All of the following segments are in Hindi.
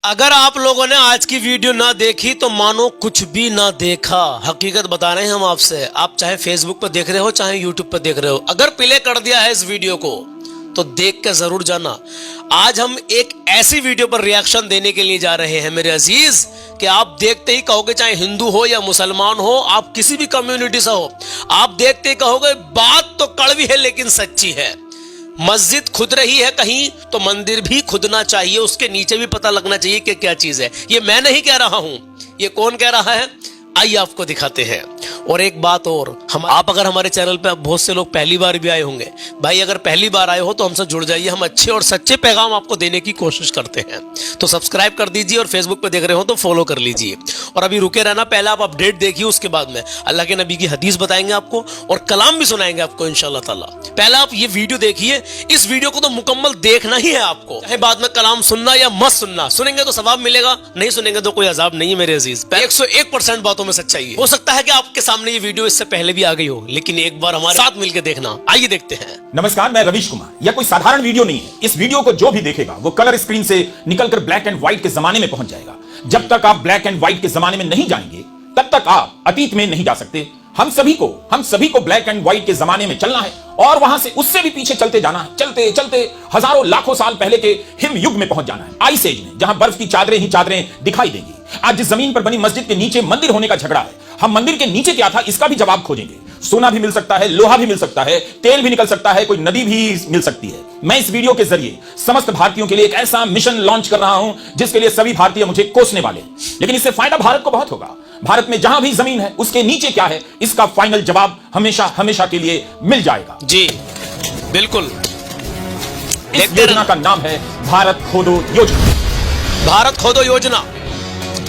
अगर आप लोगों ने आज की वीडियो ना देखी तो मानो कुछ भी ना देखा। हकीकत बता रहे हैं हम आपसे। आप चाहे फेसबुक पर देख रहे हो चाहे यूट्यूब पर देख रहे हो, अगर प्ले कर दिया है इस वीडियो को तो देख के जरूर जाना। आज हम एक ऐसी वीडियो पर रिएक्शन देने के लिए जा रहे हैं मेरे अजीज कि आप देखते ही कहोगे, चाहे हिंदू हो या मुसलमान हो, आप किसी भी कम्युनिटी से हो, आप देखते ही कहोगे बात तो कड़वी है लेकिन सच्ची है। मस्जिद खुद रही है कहीं तो मंदिर भी खुदना चाहिए, उसके नीचे भी पता लगना चाहिए कि क्या चीज है। ये मैं नहीं कह रहा हूं, ये कौन कह रहा है, आइए आपको दिखाते हैं। और एक बात और, आप अगर हमारे चैनल पे बहुत से लोग पहली बार भी आए होंगे, भाई अगर पहली बार आए हो तो हमसे जुड़ जाइए। हम अच्छे और सच्चे पैगाम आपको देने की कोशिश करते हैं, तो सब्सक्राइब कर दीजिए और फेसबुक पे देख रहे हो तो फॉलो कर लीजिए। और अभी रुके रहना, पहले आप अपडेट देखिए, उसके बाद में अल्लाह के नबी की हदीस बताएंगे आपको और कलाम भी सुनाएंगे आपको इंशाल्लाह ताला। पहले आप ये वीडियो देखिए, इस वीडियो को तो मुकम्मल देखना ही है आपको, चाहे बाद में कलाम सुनना या मत सुनना। सुनेंगे तो सवाब मिलेगा, नहीं सुनेंगे तो कोई अजाब नहीं है मेरे अजीज। 101% बातों में सच्चाई है। हो सकता है कि आपके सामने ये वीडियो इससे पहले भी आ गई हो, लेकिन एक बार हमारे साथ मिलकर देखना। आइए देखते हैं। नमस्कार, मैं रवीश कुमार। यह कोई साधारण वीडियो नहीं है। इस वीडियो को जो भी देखेगा वो कलर स्क्रीन से निकलकर ब्लैक एंड व्हाइट के जमाने में पहुंच जाएगा। जब तक आप ब्लैक एंड व्हाइट के जमाने में नहीं जाएंगे तब तक आप अतीत में नहीं जा सकते। हम सभी को ब्लैक एंड व्हाइट के जमाने में चलना है और वहां से उससे भी पीछे चलते जाना है। चलते चलते हजारों लाखों साल पहले के हिम युग में पहुंच जाना है, आइस एज में, जहां बर्फ की चादरें ही चादरें दिखाई देंगी। आज जिस जमीन पर बनी मस्जिद के नीचे मंदिर होने का झगड़ा है, हम मंदिर के नीचे क्या था इसका भी जवाब खोजेंगे। सोना भी मिल सकता है, लोहा भी मिल सकता है, तेल भी निकल सकता है, कोई नदी भी मिल सकती है। मैं इस वीडियो के जरिए समस्त भारतीयों के लिए एक ऐसा मिशन लॉन्च कर रहा हूं जिसके लिए सभी भारतीय मुझे कोसने वाले, लेकिन इससे फायदा भारत को बहुत होगा। भारत में जहां भी जमीन है उसके नीचे क्या है, इसका फाइनल जवाब हमेशा हमेशा के लिए मिल जाएगा। जी बिल्कुल। इस योजना का नाम है भारत खोदो योजना। भारत खोदो योजना,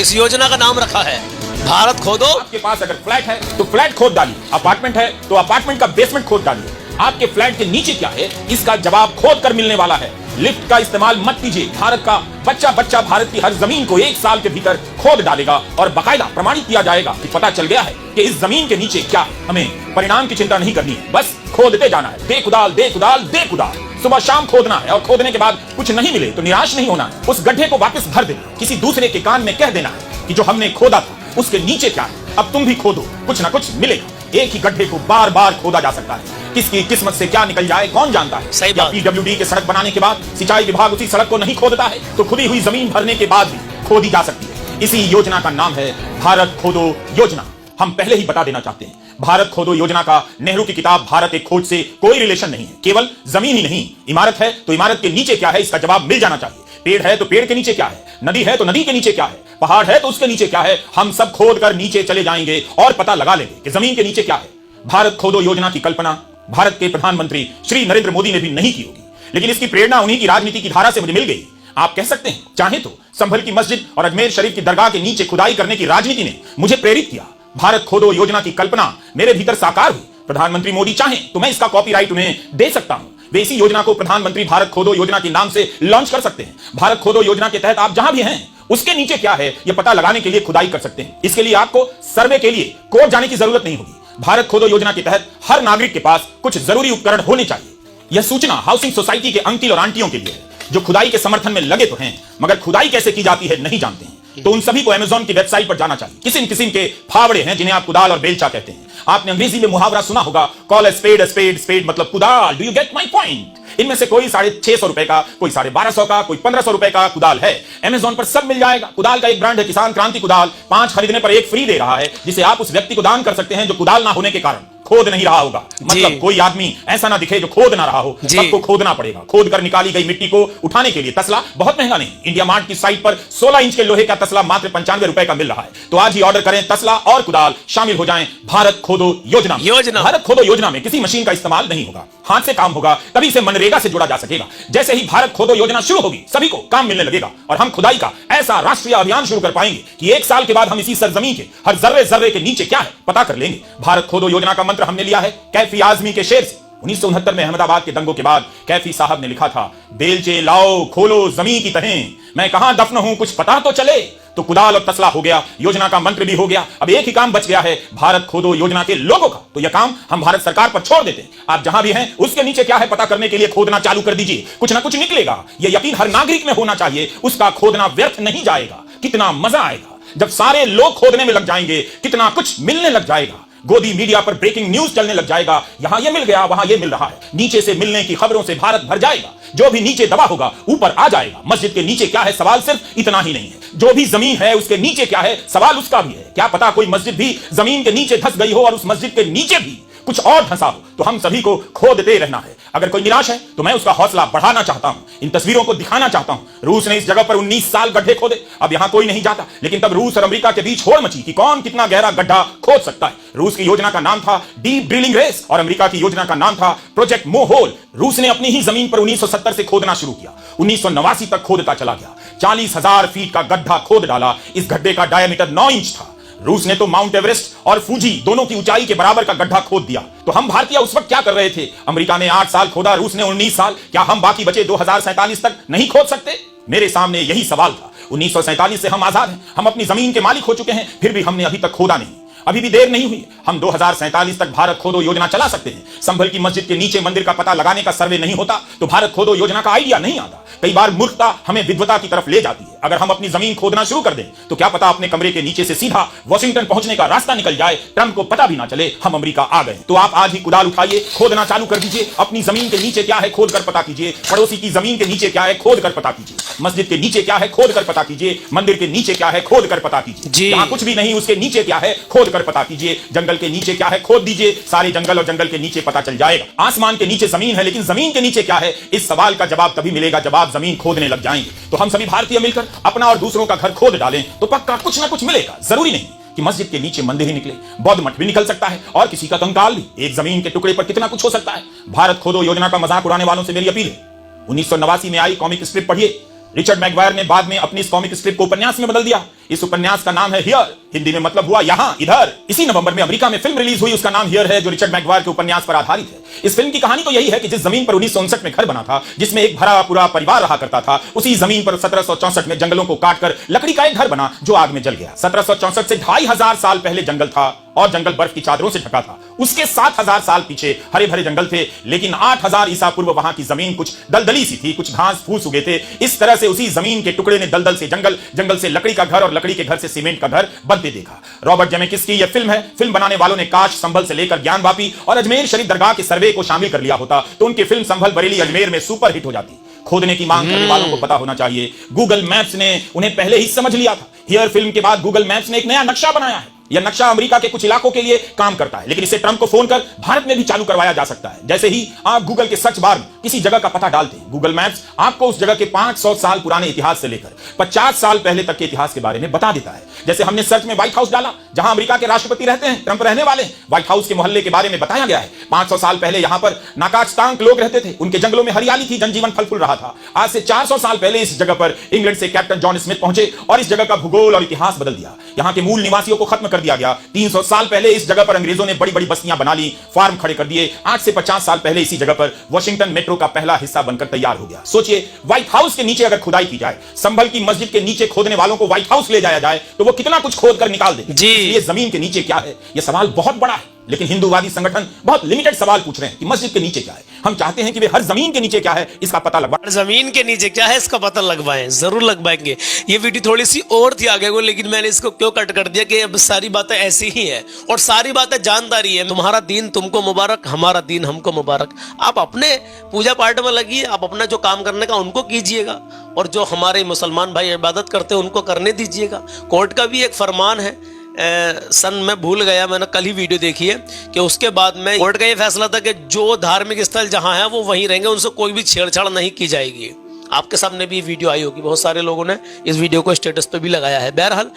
इस योजना का नाम रखा है भारत खोदो। आपके पास अगर फ्लैट है तो फ्लैट खोद डालिए, अपार्टमेंट है तो अपार्टमेंट का बेसमेंट खोद डालिए। आपके फ्लैट के नीचे क्या है इसका जवाब खोद कर मिलने वाला है। लिफ्ट का इस्तेमाल मत कीजिए। भारत का बच्चा भारत की हर जमीन को 1 साल के भीतर खोद डालेगा और बाकायदा प्रमाणित किया जाएगा कि पता चल गया है कि इस जमीन के नीचे क्या है। हमें परिणाम की चिंता नहीं करनी है, बस खोदते जाना है। दे कुदाल दे कुदाल दे कुदाल, सुबह शाम खोदना है और खोदने के बाद कुछ नहीं मिले तो निराश नहीं होना है। उस गड्ढे को वापस भर देना, किसी दूसरे के कान में कह देना है कि जो हमने खोदा था उसके नीचे क्या है, अब तुम भी खोदो, कुछ ना कुछ मिलेगा। एक ही गड्ढे को बार बार खोदा जा सकता है, किसकी किस्मत से क्या निकल जाए कौन जानता है। सही बात। पीडब्ल्यूडी के सड़क बनाने के बाद सिंचाई विभाग उसी सड़क को नहीं खोदता है तो खुदी हुई जमीन भरने के बाद भी खोदी जा सकती है। इसी योजना का नाम है भारत खोदो योजना। हम पहले ही बता देना चाहते हैं, भारत खोदो योजना का नेहरू की किताब भारत एक खोज से कोई रिलेशन नहीं है। केवल जमीन ही नहीं, इमारत है तो इमारत के नीचे क्या है इसका जवाब मिल जाना चाहिए। पेड़ है तो पेड़ के नीचे क्या है, नदी है तो नदी के नीचे क्या है, पहाड़ है तो उसके नीचे क्या है। हम सब खोद कर नीचे चले जाएंगे और पता लगा लेंगे कि जमीन के नीचे क्या है। भारत खोदो योजना की कल्पना भारत के प्रधानमंत्री श्री नरेंद्र मोदी ने भी नहीं की होगी, लेकिन इसकी प्रेरणा उन्हीं की राजनीति की धारा से मुझे मिल गई। आप कह सकते हैं, चाहे तो संभल की मस्जिद और अजमेर शरीफ की दरगाह के नीचे खुदाई करने की राजनीति ने मुझे प्रेरित किया। भारत खोदो योजना की कल्पना मेरे भीतर साकार हुई। प्रधानमंत्री मोदी चाहें तो मैं इसका कॉपीराइट उन्हें दे सकता हूं। वे इसी योजना को प्रधानमंत्री भारत खोदो योजना के नाम से लॉन्च कर सकते हैं। भारत खोदो योजना के तहत आप जहां भी हैं उसके नीचे क्या है यह पता लगाने के लिए खुदाई कर सकते हैं। इसके लिए आपको सर्वे के लिए कोर्ट जाने की जरूरत नहीं होगी। भारत खोदो योजना के तहत हर नागरिक के पास कुछ जरूरी उपकरण होने चाहिए। यह सूचना हाउसिंग सोसाइटी के अंकल और आंटियों के लिए है जो खुदाई के समर्थन में लगे तो हैं मगर खुदाई कैसे की जाती है नहीं जानते हैं। तो उन सभी को अमेज़न की वेबसाइट पर जाना चाहिए। किस्म किस्म के फावड़े हैं जिन्हें आप कुदाल और बेलचा कहते हैं। आपने अंग्रेजी में मुहावरा सुना होगा, कॉल अ स्पेड स्पेड मतलब कुदाल। Do you get my point? इनमें से कोई 650 रुपए का, कोई 1250 का, कोई 1500 रुपए का कुदाल है। अमेज़न पर सब मिल जाएगा। कुदाल का एक ब्रांड है किसान क्रांति कुदाल, 5 खरीदने पर 1 फ्री दे रहा है, जिसे आप उस व्यक्ति को दान कर सकते हैं जो कुदाल ना होने के कारण खोद नहीं रहा होगा। मतलब कोई आदमी ऐसा ना दिखे जो खोद ना रहा हो, सबको खोदना पड़ेगा। खोद कर निकाली गई मिट्टी को उठाने के लिए तसला बहुत महंगा नहीं, इंडिया मार्ट की साइट पर 16 इंच के लोहे का तसला मात्र 95 रुपए का मिल रहा है। तो आज ही ऑर्डर करें तसला और कुदाल, शामिल हो जाएं भारत खोदो योजना में। भारत खोदो योजना में किसी मशीन का इस्तेमाल नहीं होगा, हाथ से काम होगा, तभी इसे मनरेगा से जोड़ा जा सकेगा। जैसे ही भारत खोदो योजना शुरू होगी सभी को काम मिलने लगेगा और हम खुदाई का ऐसा राष्ट्रीय अभियान शुरू कर पाएंगे कि 1 साल के बाद हम इसी सरजमीन के हर जर्रे जर्रे के नीचे क्या है पता कर लेंगे। भारत खोदो योजना का मंत्र हमने लिया है कैफी आजमी के शेर से, 1969 में अहमदाबाद के दंगों के बाद कैफी साहब ने लिखा था, बेलचे लाओ खोलो जमीन की तहें, मैं कहां दफन हूं कुछ पता तो चले। तो कुदाल और तसला हो गया, योजना का मंत्र भी हो गया, अब एक ही काम बच गया है, भारत खोदो योजना के लोगों का। तो यह काम हम भारत सरकार पर छोड़ देते हैं। आप जहां भी हैं उसके नीचे क्या है पता करने के लिए खोदना चालू कर दीजिए, कुछ ना कुछ निकलेगा। यह यकीन हर नागरिक में होना चाहिए, उसका खोदना व्यर्थ नहीं जाएगा। कितना मजा आएगा जब सारे लोग खोदने में लग जाएंगे, कितना कुछ मिलने लग जाएगा। गोदी मीडिया पर ब्रेकिंग न्यूज चलने लग जाएगा, यहां ये मिल गया वहां ये मिल रहा है, नीचे से मिलने की खबरों से भारत भर जाएगा। जो भी नीचे दबा होगा ऊपर आ जाएगा। मस्जिद के नीचे क्या है सवाल सिर्फ इतना ही नहीं है, जो भी जमीन है उसके नीचे क्या है सवाल उसका भी है। क्या पता कोई मस्जिद भी जमीन के नीचे धंस गई हो और उस मस्जिद के नीचे भी कुछ और धंसा हो। तो हम सभी को खोदते रहना है। अगर कोई निराश है तो मैं उसका हौसला बढ़ाना चाहता हूं, इन तस्वीरों को दिखाना चाहता हूं। रूस ने इस जगह पर 19 साल गड्ढे खोदे, अब यहां कोई नहीं जाता, लेकिन तब रूस और अमेरिका के बीच होड़ मची कि कौन कितना गहरा गड्ढा खोद सकता है। रूस की योजना का नाम था डीप ड्रिलिंग रेस और अमेरिका की योजना का नाम था प्रोजेक्ट मोहोल। रूस ने अपनी ही जमीन पर 1970 से खोदना शुरू किया, 1989 तक खोदता चला गया, 40,000 फीट का गड्ढा खोद डाला। इस गड्ढे का डायमीटर 9 इंच था। रूस ने तो माउंट एवरेस्ट और फूजी दोनों की ऊंचाई के बराबर का गड्ढा खोद दिया। तो हम भारतीय उस वक्त क्या कर रहे थे? अमेरिका ने 8 साल खोदा, रूस ने 19 साल। क्या हम बाकी बचे 2047 तक नहीं खोद सकते? मेरे सामने यही सवाल था। 1947 से हम आजाद हैं, हम अपनी जमीन के मालिक हो चुके हैं, फिर भी हमने अभी तक खोदा नहीं। अभी भी देर नहीं हुई, हम 2047 तक भारत खोदो योजना चला सकते हैं। संभल की मस्जिद के नीचे मंदिर का पता लगाने का सर्वे नहीं होता तो भारत खोदो योजना का आइडिया नहीं आता। कई बार मूर्खता हमें विद्वता की तरफ ले जाती है। अगर हम अपनी जमीन खोदना शुरू कर दें तो क्या पता अपने कमरे के नीचे से सीधा वॉशिंगटन पहुंचने का रास्ता निकल जाए, ट्रंप को पता भी ना चले हम अमेरिका आ गए। तो आप आज ही कुदाल उठाइए, खोदना चालू कर दीजिए। अपनी जमीन के नीचे क्या है खोद कर पता कीजिए, पड़ोसी की जमीन के नीचे क्या है खोद कर पता कीजिए, मस्जिद के नीचे क्या है खोद कर पता कीजिए, मंदिर के नीचे क्या है खोद कर पता कीजिए। जहां कुछ भी नहीं उसके नीचे क्या है खोद कर पता कीजिए। जंगल के नीचे क्या है खोद दीजिए, सारे जंगल और जंगल के नीचे पता चल जाएगा। आसमान के नीचे जमीन है, लेकिन जमीन के नीचे क्या है, इस सवाल का जवाब तभी मिलेगा जब आप जमीन खोदने लग जाएंगे। तो हम सभी भारतीय मिलकर अपना और दूसरों का घर खोद डालें तो पक्का कुछ ना कुछ मिलेगा। जरूरी नहीं कि मस्जिद के नीचे मंदिर ही निकले, बौद्ध मठ भी निकल सकता है और किसी का कंकाल भी। एक जमीन के टुकड़े पर कितना कुछ हो सकता है। भारत खोदो योजना का मजाक उड़ाने वालों से मेरी अपील है, 1989 में आई कॉमिक स्ट्रिप पढ़िए। रिचर्ड मैगवायर ने बाद में अपनी इस कॉमिक स्ट्रिप को उपन्यास में बदल दिया। इस उपन्यास का नाम है हियर, हिंदी में मतलब हुआ यहां, इधर। इसी नवंबर में अमेरिका में फिल्म रिलीज हुई, उसका नाम हियर है, जो रिचर्ड मैगवायर के उपन्यास पर आधारित है। इस फिल्म की कहानी तो यही है कि जिस जमीन पर 1959 में घर बना था, जिसमें एक भरा पूरा परिवार रहा करता था, उसी जमीन पर 1764 में जंगलों को काटकर लकड़ी का एक घर बना जो आग में जल गया। 1764 से 2500 साल पहले जंगल था और जंगल बर्फ की चादरों से ढका था। उसके 7000 साल पीछे हरे भरे जंगल थे, लेकिन 8000 ईसा पूर्व वहां की जमीन कुछ दलदली सी थी, कुछ घास फूस उगे थे। इस तरह से उसी जमीन के टुकड़े ने दलदल से जंगल, जंगल से लकड़ी का घर और लकड़ी के घर से सीमेंट का घर बनते देखा। रॉबर्ट जेमेकिस की यह फिल्म है। फिल्म बनाने वालों ने काश, संभल से लेकर ज्ञानवापी और अजमेर शरीफ दरगाह के सर्वे को शामिल कर लिया होता तो उनकी फिल्म संभल, बरेली, अजमेर में सुपर हिट हो जाती। खोदने की मांग करने वालों को पता होना चाहिए, गूगल मैप्स ने उन्हें पहले ही समझ लिया था। हियर फिल्म के बाद गूगल मैप्स ने एक नया नक्शा बनाया है। यह नक्शा अमेरिका के कुछ इलाकों के लिए काम करता है, लेकिन इसे ट्रंप को फोन कर भारत में भी चालू करवाया जा सकता है। जैसे ही आप गूगल के सर्च बार में किसी जगह का पता डालते हैं, गूगल मैप्स आपको उस जगह के 500 साल पुराने इतिहास से लेकर 50 साल पहले तक के इतिहास के बारे में बता देता है। जैसे हमने सर्च में व्हाइट हाउस डाला, जहां अमेरिका के राष्ट्रपति रहते हैं, ट्रंप रहने वाले हैं। व्हाइट हाउस के मोहल्ले के बारे में बताया गया है। 500 साल पहले यहां पर नाकाचतांक लोग रहते थे, उनके जंगलों में हरियाली थी, जनजीवन फल फूल रहा था। आज से 400 साल पहले इस जगह पर इंग्लैंड से कैप्टन जॉन स्मिथ पहुंचे और इस जगह का भूगोल और इतिहास बदल दिया। यहां के मूल निवासियों को खत्म कर दिया गया। 300 साल पहले इस जगह पर अंग्रेजों ने बड़ी बड़ी बस्तियां बना ली, फार्म खड़े कर दिए। 8 से 50 साल पहले इसी जगह पर वॉशिंगटन मेट्रो का पहला हिस्सा बनकर तैयार हो गया। सोचिए, व्हाइट हाउस के नीचे अगर खुदाई की जाए, संभल की मस्जिद के नीचे खोदने वालों को व्हाइट हाउस ले जाया जाए तो वो कितना कुछ खोद कर निकाल दे। ये जमीन के नीचे क्या है, यह सवाल बहुत बड़ा है, लेकिन हिंदूवादी संगठन बहुत लिमिटेड सवाल पूछ रहे हैं कि मस्जिद के नीचे क्या है। हम चाहते हैं कि वे हर जमीन के नीचे क्या है इसका पता लगवाएं। जमीन के नीचे क्या है इसका पता लगवाएं, जरूर लगवाएंगे। ये वीडियो थोड़ी सी और थी आगे को, लेकिन मैंने इसको क्यों कट कर दिया कि अब सारी बातें ऐसी ही है और सारी बातें जानदारी है। तुम्हारा दीन तुमको मुबारक, हमारा दीन हमको मुबारक। आप अपने पूजा पाठ में लगिए, आप अपना जो काम करने का उनको कीजिएगा और जो हमारे मुसलमान भाई इबादत करते हैं उनको करने दीजिएगा। कोर्ट का भी एक फरमान है, सन मैं भूल गया, मैंने कल ही वीडियो देखी है कि उसके बाद में कोर्ट का ये फैसला था कि जो धार्मिक स्थल जहां है वो वहीं रहेंगे, उनसे कोई भी छेड़छाड़ नहीं की जाएगी। आपके सामने भी वीडियो आई होगी, बहुत सारे लोगों ने इस वीडियो को स्टेटस पे भी लगाया है। बहरहाल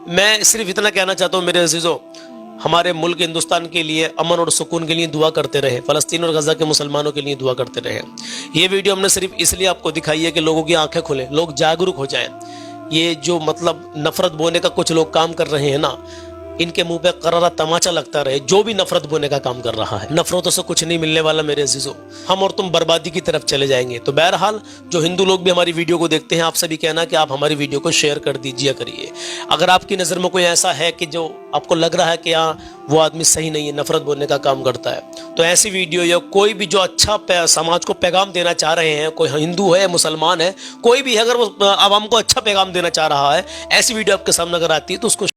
मैं सिर्फ इतना कहना चाहता हूँ मेरे अजीजों, हमारे मुल्क हिंदुस्तान के लिए अमन और सुकून के लिए दुआ करते रहे, फलस्तीन और गजा के मुसलमानों के लिए दुआ करते रहे। ये वीडियो हमने सिर्फ इसलिए आपको दिखाई है कि लोगों की आंखें खुले, लोग जागरूक हो जाएं। ये जो मतलब नफरत बोने का कुछ लोग काम कर रहे हैं ना, इनके मुंह पे करारा तमाचा लगता रहे, जो भी नफरत बोने का काम कर रहा है। नफरतों से कुछ नहीं मिलने वाला मेरे अजीजों, हम और तुम बर्बादी की तरफ चले जाएंगे। तो बहरहाल जो हिंदू लोग भी हमारी वीडियो को देखते हैं, आपसे भी कहना कि आप हमारी वीडियो को शेयर कर दीजिए करिए। अगर आपकी नज़र में कोई ऐसा है कि जो आपको लग रहा है कि हाँ वो आदमी सही नहीं है, नफरत बोलने का काम करता है, तो ऐसी वीडियो या कोई भी जो अच्छा समाज को पैगाम देना चाह रहे हैं, कोई हिंदू है, मुसलमान है, कोई भी है, अगर वो आवाम को अच्छा पैगाम देना चाह रहा है, ऐसी वीडियो आपके सामने अगर आती है तो उसको